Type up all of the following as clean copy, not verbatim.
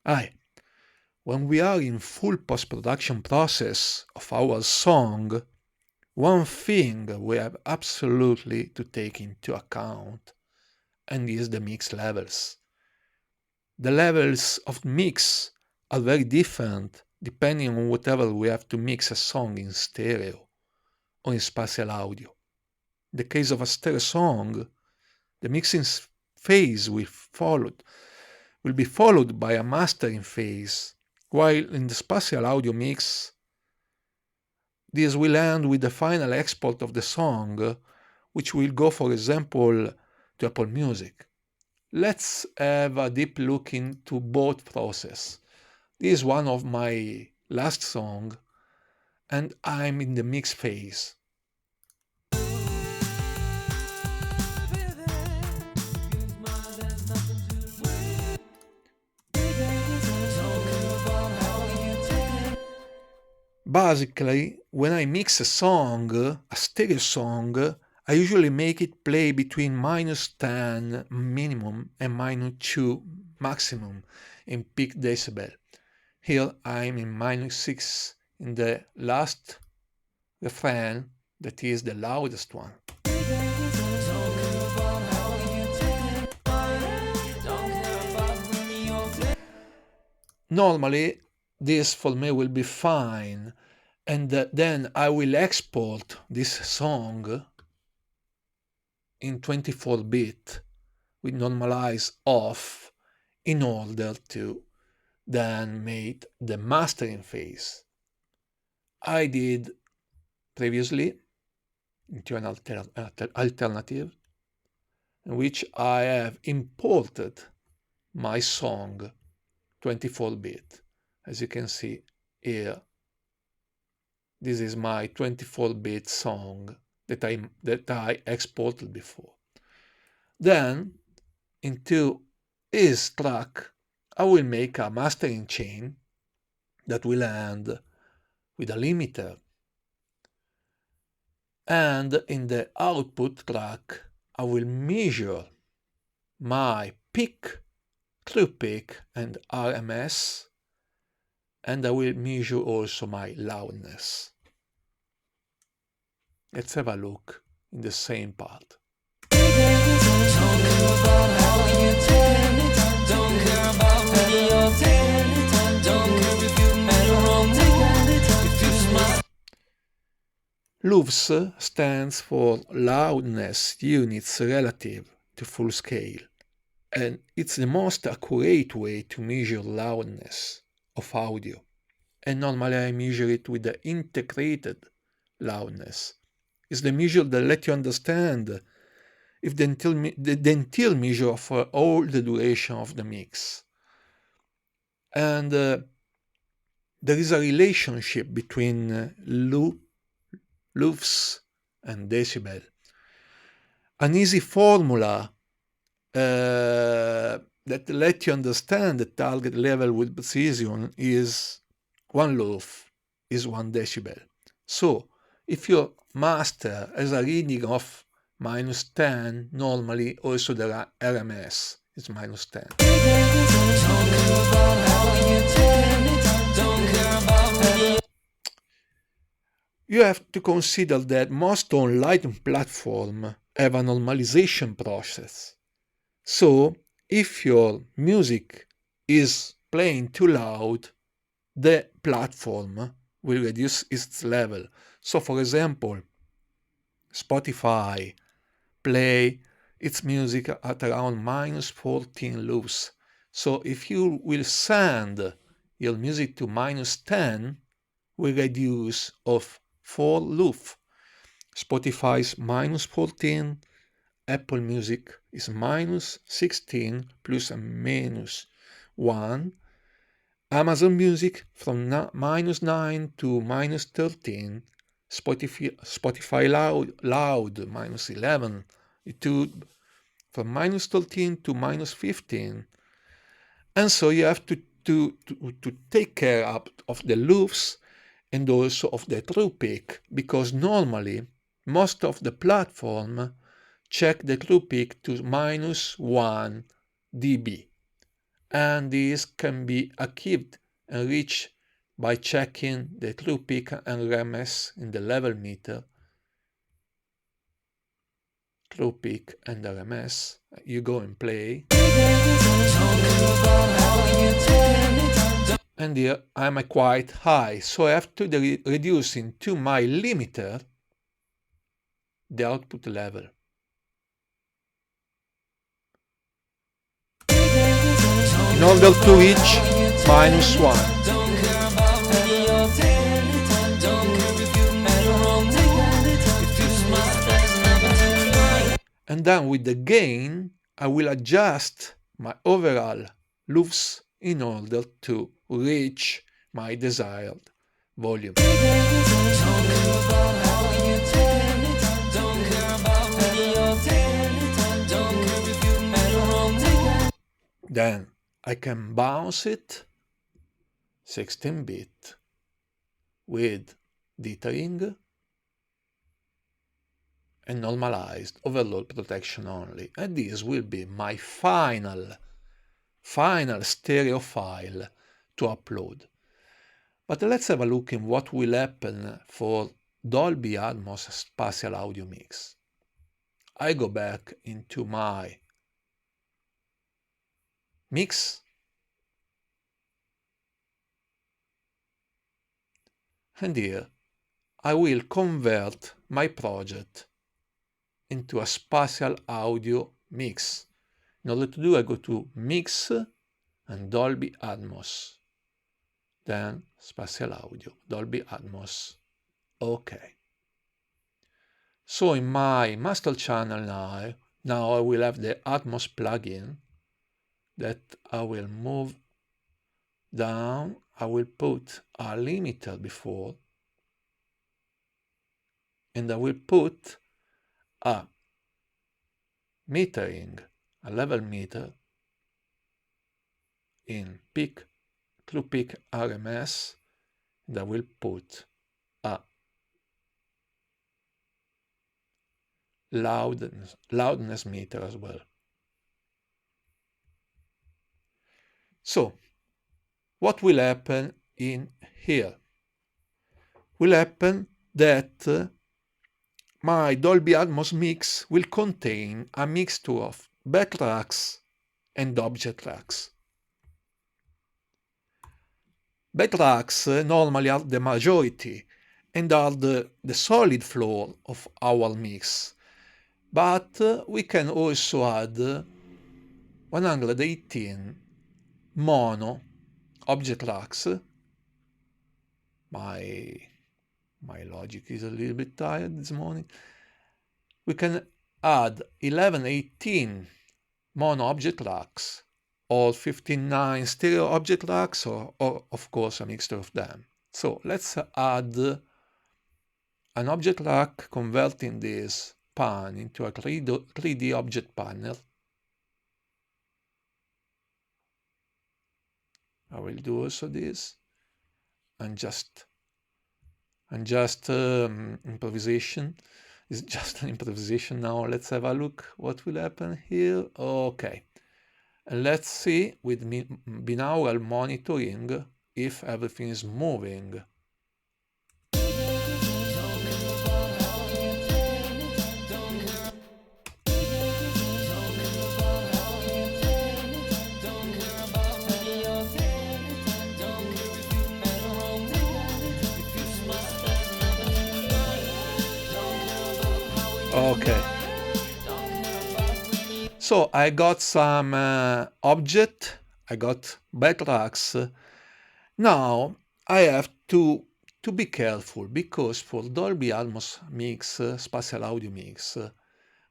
Aye, when we are in full post-production process of our song, one thing we have absolutely to take into account and is the mix levels. The levels of mix are very different depending on whatever we have to mix a song in stereo or in spatial audio. In the case of a stereo song, the mixing phase will be followed by a mastering phase, while in the spatial audio mix, this will end with the final export of the song, which will go, for example, to Apple Music. Let's have a deep look into both process. This is one of my last song, and I'm in the mix phase. Basically, when I mix a song, a stereo song, I usually make it play between -10 minimum and -2 maximum in peak decibel. Here I'm in -6 in the last refrain, that is the loudest one. Normally, this for me will be fine, and then I will export this song in 24-bit with normalize off in order to then make the mastering phase. I did previously into an alternative in which I have imported my song 24-bit. As you can see here, this is my 24-bit song that I exported before. Then, into this track, I will make a mastering chain that will end with a limiter. And in the output track, I will measure my peak, true peak, and RMS, and I will measure also my loudness. Let's have a look in the same part. LUVS stands for loudness units relative to full scale, and it's the most accurate way to measure loudness of audio. And normally I measure it with the integrated loudness. It's the measure that lets you understand if the entire measure for all the duration of the mix. And there is a relationship between LUVS and decibel. An easy formula that lets you understand the target level with precision is 1 LUF is 1 decibel. So if your master has a reading of -10, normally also the RMS is -10. You have to consider that most online platforms have a normalization process. So if your music is playing too loud, the platform will reduce its level. So for example, Spotify play its music at around -14 LUFS. So if you will send your music to -10, will reduce of 4 LUF. Spotify's -14, Apple Music is -16 plus a -1, Amazon Music from -9 to -13, Spotify Loud -11, YouTube from -13 to -15, and so you have to take care of the LUFS and also of the true peak, because normally most of the platform check the true peak to -1 dB, and this can be achieved and reached by checking the true peak and RMS in the level meter. True peak and RMS. You go and play. And here I'm quite high, so I have to reduce into my limiter the output level. In order to reach -1. And then with the gain, I will adjust my overall loops in order to reach my desired volume. Then I can bounce it 16-bit with dithering and normalized overload protection only, and this will be my final stereo file to upload. But let's have a look in what will happen for Dolby Atmos Spatial Audio Mix. I go back into my mix and here I will convert my project into a spatial audio mix. In order to do, I go to Mix and Dolby Atmos. Then Spatial Audio, Dolby Atmos. Okay. So in my master channel now I will have the Atmos plugin that I will move down. I will put a limiter before, and I will put a metering, a level meter in peak, true peak RMS, and I will put a loudness meter as well. So what will happen in here? Will happen that my Dolby Atmos mix will contain a mixture of backtracks and object tracks. Backtracks normally are the majority and are the solid floor of our mix, but we can also add 118 mono object tracks. My logic is a little bit tired this morning. We can add 18 mono object tracks or 59 stereo object tracks or of course a mixture of them. So let's add an object track converting this pan into a 3D object panel. I will do also this and just improvisation. It's just an improvisation now. Let's have a look what will happen here. Okay, and let's see with binaural monitoring if everything is moving. Okay, so I got some object, I got backtracks. Now I have to be careful because for Dolby Atmos mix, spatial audio mix,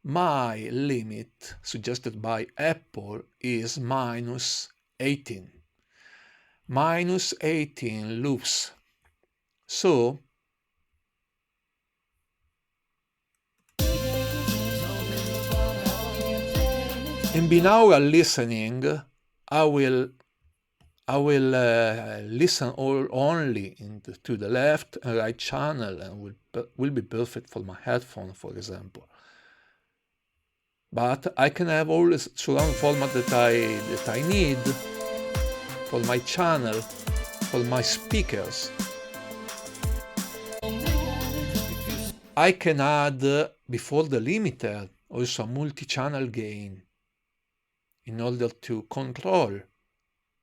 my limit suggested by Apple is -18. -18 loops. So in binaural listening, I will listen only to the left and right channel and will be perfect for my headphone, for example. But I can have all the surround format that I need for my channel, for my speakers. I can add, before the limiter, also a multi-channel gain in order to control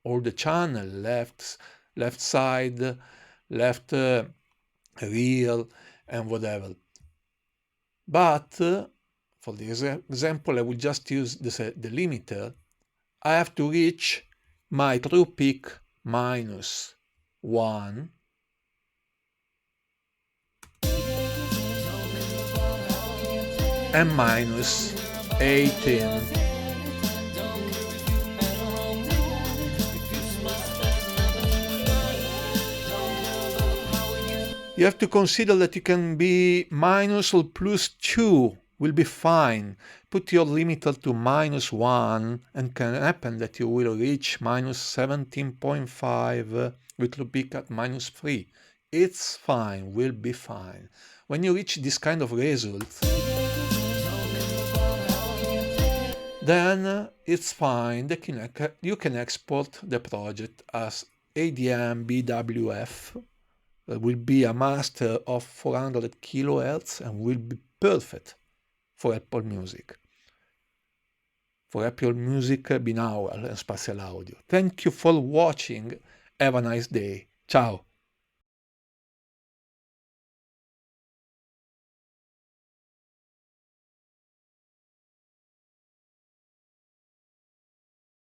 all the channel, left side, left rear, and whatever. But for this example, I will just use the limiter. I have to reach my true peak minus 1 and minus 18. You have to consider that you can be minus or plus 2 will be fine. Put your limiter to minus 1 and can happen that you will reach minus 17.5 with loop peak at minus 3. It's fine, will be fine. When you reach this kind of result, then it's fine. You can export the project as ADM BWF. Will be a master of 400 kHz and will be perfect for Apple Music. For Apple Music Binaural and Spatial Audio. Thank you for watching. Have a nice day. Ciao.